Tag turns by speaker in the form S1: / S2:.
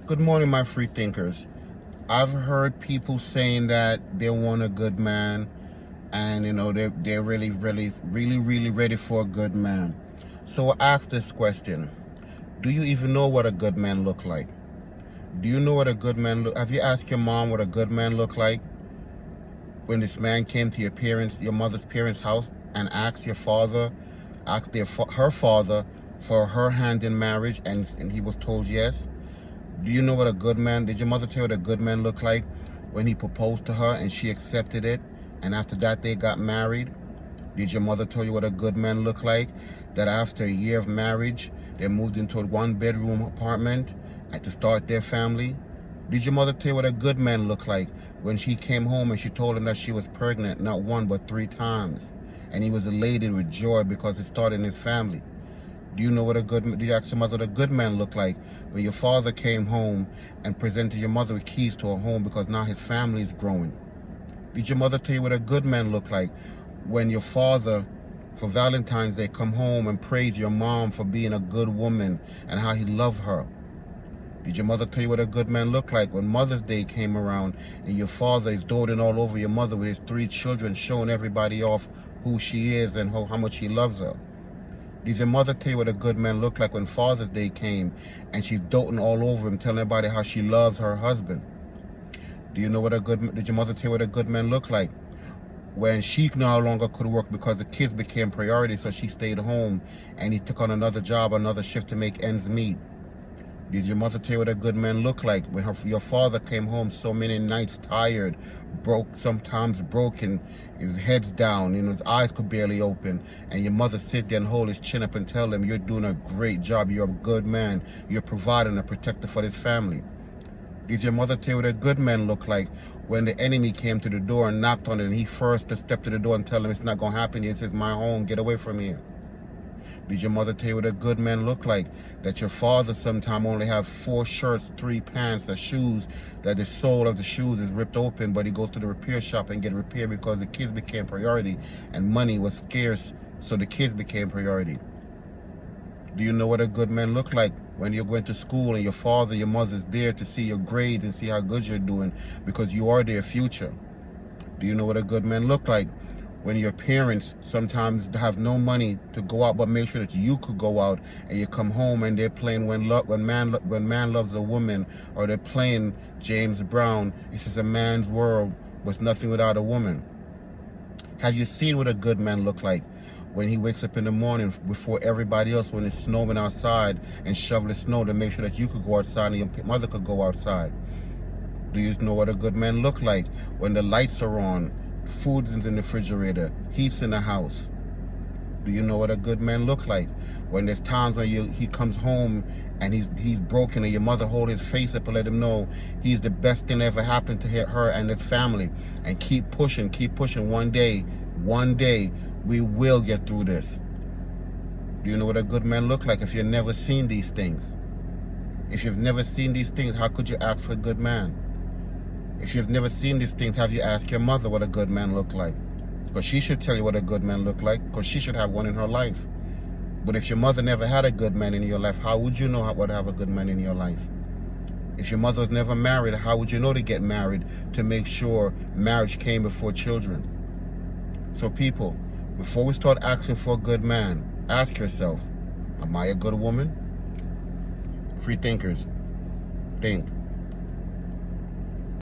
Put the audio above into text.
S1: Good morning, my free thinkers. I've heard people saying that they want a good man, and they're really ready for a good man. So I ask this question: do you even know what a good man look like? Do you know what a good man look? Have you asked your mom what a good man look like when this man came to your mother's parents' house, and asked your father, her father, for her hand in marriage, and he was told yes? Do you know what a good man, did your mother tell you what a good man looked like when he proposed to her and she accepted it, and after that they got married? Did your mother tell you what a good man looked like, that after a year of marriage they moved into a one-bedroom apartment and to start their family? Did your mother tell you what a good man looked like when she came home and she told him that she was pregnant not one but 3 times, and he was elated with joy because it started in his family? Do you know what a good man, do you ask your mother what a good man looked like when your father came home and presented your mother with keys to a home because now his family is growing? Did your mother tell you what a good man looked like when your father, for Valentine's Day, come home and praise your mom for being a good woman and how he loved her? Did your mother tell you what a good man looked like when Mother's Day came around and your father is doting all over your mother with his 3 children, showing everybody off who she is and how much he loves her? Did your mother tell you what a good man looked like when Father's Day came and she's doting all over him, telling everybody how she loves her husband? Did your mother tell you what a good man looked like when she no longer could work because the kids became priority, so she stayed home and he took on another job, another shift to make ends meet? Did your mother tell you what a good man looked like when your father came home so many nights tired, sometimes broken, his head's down, his eyes could barely open, and your mother sit there and hold his chin up and tell him, you're doing a great job, you're a good man, you're providing a protector for this family? Did your mother tell you what a good man looked like when the enemy came to the door and knocked on it, and he first to step to the door and tell him it's not going to happen here, it says, my home, get away from here? Did your mother tell you what a good man looked like, that your father sometime only have 4 shirts, 3 pants, the shoes, that the sole of the shoes is ripped open, but he goes to the repair shop and get repaired because the kids became priority and money was scarce, so the kids became priority? Do you know what a good man looked like when you're going to school and your father, your mother's there to see your grades and see how good you're doing because you are their future? Do you know what a good man looked like when your parents sometimes have no money to go out but make sure that you could go out, and you come home and they're playing when man loves a woman, or they're playing James Brown, it says a man's world was nothing without a woman? Have you seen what a good man look like when he wakes up in the morning before everybody else, when it's snowing outside, and shoveling snow to make sure that you could go outside and your mother could go outside? Do you know what a good man look like when the lights are on, food is in the refrigerator, heat's in the house? Do you know what a good man look like when there's times when he comes home and he's broken, and your mother hold his face up and let him know he's the best thing that ever happened to her and his family, and keep pushing, one day we will get through this? Do you know what a good man look like if you've never seen these things? If you've never seen these things, how could you ask for a good man? If you've never seen these things, have you asked your mother what a good man looked like? Because she should tell you what a good man looked like, because she should have one in her life. But if your mother never had a good man in your life, how would you know what to have a good man in your life? If your mother was never married, how would you know to get married, to make sure marriage came before children? So people, before we start asking for a good man, ask yourself, am I a good woman? Free thinkers, think.